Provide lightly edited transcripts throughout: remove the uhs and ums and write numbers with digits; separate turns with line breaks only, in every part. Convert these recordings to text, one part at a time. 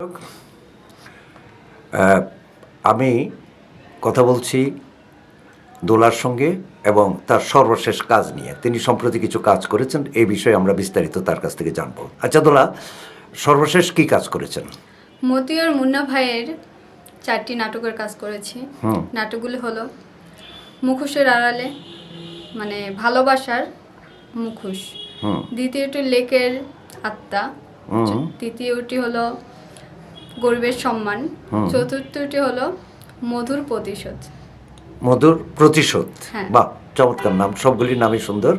দর্শক, আমি কথা বলছি দোলার সঙ্গে এবং তার সর্বশেষ কাজ নিয়ে। তিনি সম্প্রতি কিছু কাজ করেছেন, এই বিষয়ে আমরা বিস্তারিত তার কাছ থেকে জানবো। আচ্ছা দোলা, সর্বশেষ কি কাজ করেছেন?
মতিউর মুন্না ভাইয়ের 4টি নাটকের কাজ করেছি। নাটকগুলি হলো মুখোশের আড়ালে, মানে ভালোবাসার মুখোশ, দ্বিতীয়টি লেকের আত্মা, তৃতীয়টি হলো গরিবের সম্মান, চতুর্থটি হলো মধুর প্রতিশোধ।
মধুর প্রতিশোধ,
হ্যাঁ।
বাহ, চমৎকার নাম, সবগুলির নামই সুন্দর।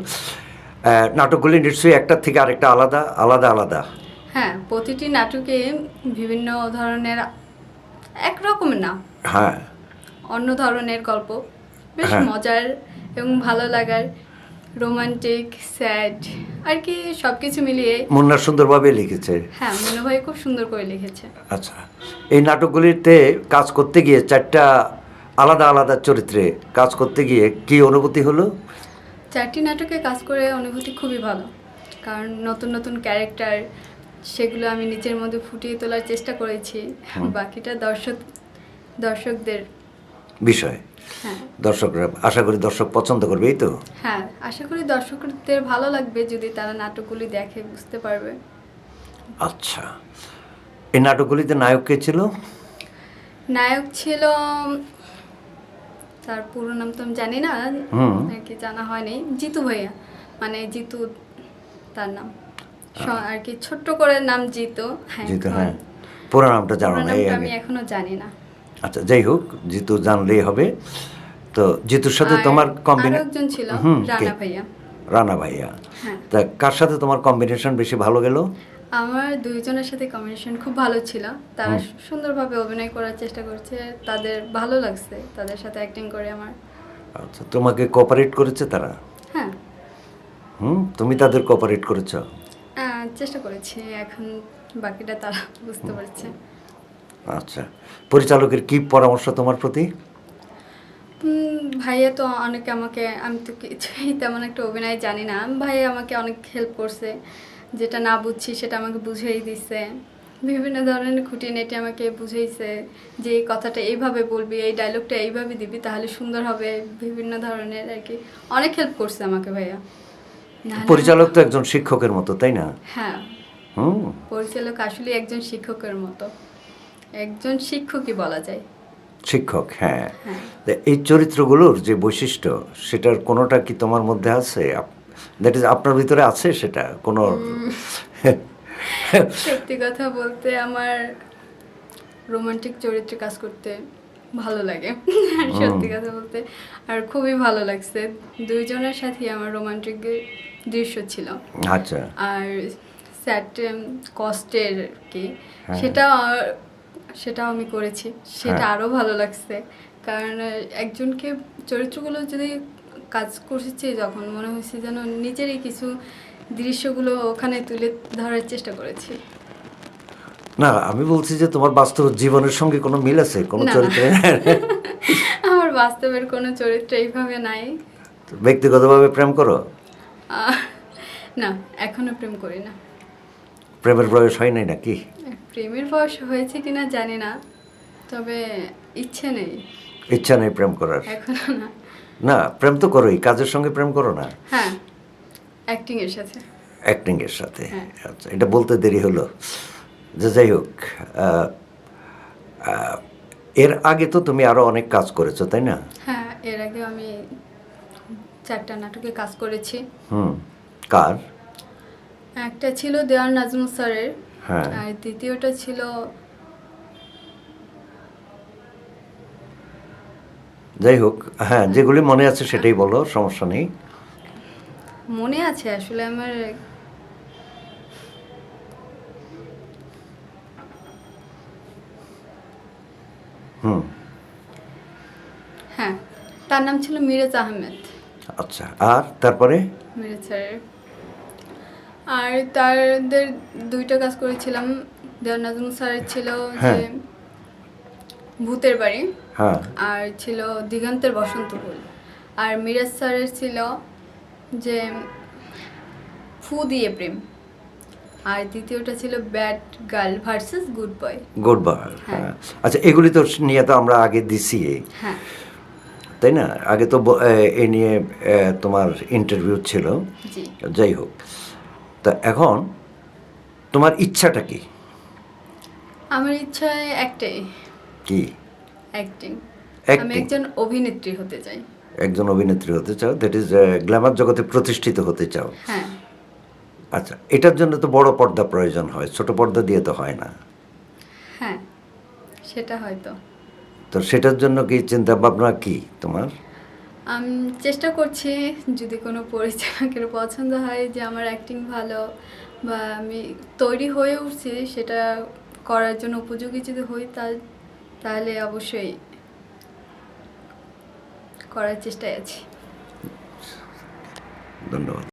নাটকগুলি নিশ্চয়ই একটার থেকে আরেকটা আলাদা আলাদা আলাদা।
হ্যাঁ, প্রতিটি নাটকে বিভিন্ন ধরনের, একরকম না,
হ্যাঁ,
অন্য ধরনের গল্প, বেশ
হ্যাঁ।
মজার এবং ভালো লাগার, রোমান্টিক, স্যাড, আর কি সব কিছু মিলিয়ে।
মুন্না সুন্দরভাবে লিখেছে।
হ্যাঁ, মুন্না ভাই খুব সুন্দর করে লিখেছে।
আচ্ছা, এই নাটকগুলিতে কাজ করতে গিয়ে, 4টা আলাদা আলাদা চরিত্রে কাজ করতে গিয়ে কি অনুভূতি হলো?
4টি নাটকে কাজ করে অনুভূতি খুবই ভালো, কারণ নতুন নতুন ক্যারেক্টার, সেগুলো আমি নিজের মধ্যে ফুটিয়ে তোলার চেষ্টা করেছি। বাকিটা দর্শকদের
বিষয়।
হ্যাঁ,
দর্শকরা, আশা করি দর্শক পছন্দ করবে, এই তো?
হ্যাঁ, আশা করি দর্শকদের ভালো লাগবে যদি তারা নাটকগুলি দেখে, বুঝতে পারবে।
আচ্ছা, এই নাটকগুলিতে নায়ক কে ছিল?
নায়ক ছিল, তার পুরো নাম তো আমি জানি না, আর কি জানা হয়নি, জিতু ভাইয়া, মানে জিতু তার নাম, আর কি ছোট্ট করে নাম জিতু।
জিতু, হ্যাঁ, পুরো নামটা জানো না?
আমি এখনো জানি না।
আচ্ছা, যাই হোক, জিতু জানলেই হবে। তো জিতুর সাথে তোমার
আরো একজন ছিল, রানা ভাইয়া।
রানা ভাইয়া,
হ্যাঁ।
তা কার সাথে তোমার কম্বিনেশন বেশি ভালো গেল?
আমার দুইজনের সাথে কম্বিনেশন খুব ভালো ছিল, তারা সুন্দরভাবে অভিনয় করার চেষ্টা করছে, তাদের ভালো লাগছে তাদের সাথে অ্যাক্টিং করে আমার।
আচ্ছা, তোমাকে কোঅপারেট করেছে তারা?
হ্যাঁ।
তুমি তাদের কোঅপারেট করেছো?
চেষ্টা করেছি, এখন বাকিটা তারা বুঝতে পারছে।
আচ্ছা, পরিচালকের কি পরামর্শ তোমার প্রতি?
ভাইয়া তো অনেকে আমাকে, আমি তো কিছুই তেমন একটা অভিনয় জানি না, ভাইয়া আমাকে অনেক হেল্প করছে, যেটা না বুঝছি সেটা আমাকে বুঝিয়ে দিচ্ছে, বিভিন্ন ধরনের খুঁটিনাটি আমাকে বুঝিয়েছে যে এই কথাটা এইভাবে বলবি, এই ডায়লগটা এইভাবে দিবি, তাহলে সুন্দর হবে, বিভিন্ন ধরনের আর কি অনেক হেল্প করছে আমাকে ভাইয়া।
পরিচালক তো একজন শিক্ষকের মতো, তাই না?
হ্যাঁ, পরিচালক আসলে একজন শিক্ষকের মতো, একজন শিক্ষকই বলা যায়।
শিক্ষক, হ্যাঁ। এই চরিত্রগুলোর যে বৈশিষ্ট্য, সেটার কোনোটা কি তোমার মধ্যে আছে? দ্যাট ইজ, আপনার ভিতরে আছে সেটা কোনো?
সত্যি কথা বলতে আমার রোমান্টিক চরিত্রে কাজ করতে ভালো লাগে, সত্যি কথা বলতে, আর খুবই ভালো লাগছে। দুইজনের সাথেই আমার রোমান্টিক দৃশ্য ছিল।
আচ্ছা।
আর স্যাড কষ্টের কি, সেটাও আমি করেছি, সেটা আরও ভালো লাগছে, কারণ একজনকে চরিত্রগুলো যদি কাজ করছি, যখন মনে হয়েছে যেন নিজেরই কিছু দৃশ্যগুলো ওখানে তুলে ধরার চেষ্টা করেছি।
না, আমি বলছি যে তোমার বাস্তব জীবনের সঙ্গে কোনো মিল আছে কোনো চরিত্রে?
আমার বাস্তবের কোনো চরিত্র এইভাবে নাই।
ব্যক্তিগতভাবে প্রেম করো?
না, এখনো প্রেম করি না।
প্রেমের বয়স হয় নাই নাকি?
প্রেমের বয়স হয়েছে কিনা জানি না, তবে ইচ্ছে নেই।
ইচ্ছা নেই প্রেম করার?
এখনো না।
না, প্রেম তো করোই, কাজের সঙ্গে প্রেম করো না?
হ্যাঁ, অ্যাক্টিং এর সাথে।
অ্যাক্টিং এর সাথে, আচ্ছা, এটা বলতে দেরি হলো। যে যাই হোক, এর আগে তো তুমি আরো অনেক কাজ করেছো, তাই না?
হ্যাঁ, এর আগে আমি 4টা নাটকে কাজ করেছি।
কার?
একটা ছিল দেওয়ান নাজমুল স্যারের,
হ্যাঁ,
আর দ্বিতীয়টা ছিল,
যাই হোক, হ্যাঁ, যেগুলি মনে আছে সেটাই বলো, সমস্যা নেই।
মনে আছে আসলে আমার, হ্যাঁ, তার নাম ছিল মিরাজ আহমেদ।
আচ্ছা, আর তারপরে?
মিরাজ স্যারের, আর তাদের 2টা কাজ করেছিলাম। দেওয়ান নাজমুল স্যারের ছিল যে ভূতের বাড়ি, আর ছিল দিগন্তের বসন্ত ফুল, আর মিরাজ স্যারের ছিল যে ফু দিয়ে প্রেম। আর দ্বিতীয়টা ছিল bad girl versus good boy.
Good বার,
হ্যাঁ।
হ্যাঁ। আচ্ছা, এগুলি তো নিয়ে তো আমরা আগে দিছি,
হ্যাঁ
তাই না? আগে তো এ নিয়ে তোমার ইন্টারভিউ ছিল।
জি।
যাই হোক, তা এখন তোমার ইচ্ছাটা কি?
আমার ইচ্ছা একটাই,
কি?
অ্যাক্টিং। আমি
Acting?
একজন অভিনেত্রী হতে চাই।
একজন অভিনেত্রী হতে চাও, দ্যাট ইজ গ্ল্যামার জগতে প্রতিষ্ঠিত হতে চাও।
হ্যাঁ
আচ্ছা, এটার জন্য তো বড় পর্দা প্রয়োজন হয়, ছোট পর্দা দিয়ে তো হয় না।
হ্যাঁ সেটা হয়তো।
তো সেটার জন্য কি চিন্তা ভাবনা কি তোমার?
আমি চেষ্টা করছি, যদি কোনো পরিচালকের পছন্দ হয় যে আমার অ্যাক্টিং ভালো বা আমি তৈরি হয়ে উঠছি সেটা করার জন্য উপযোগী যদি হই, তাহলে অবশ্যই করার চেষ্টায় আছি।
ধন্যবাদ।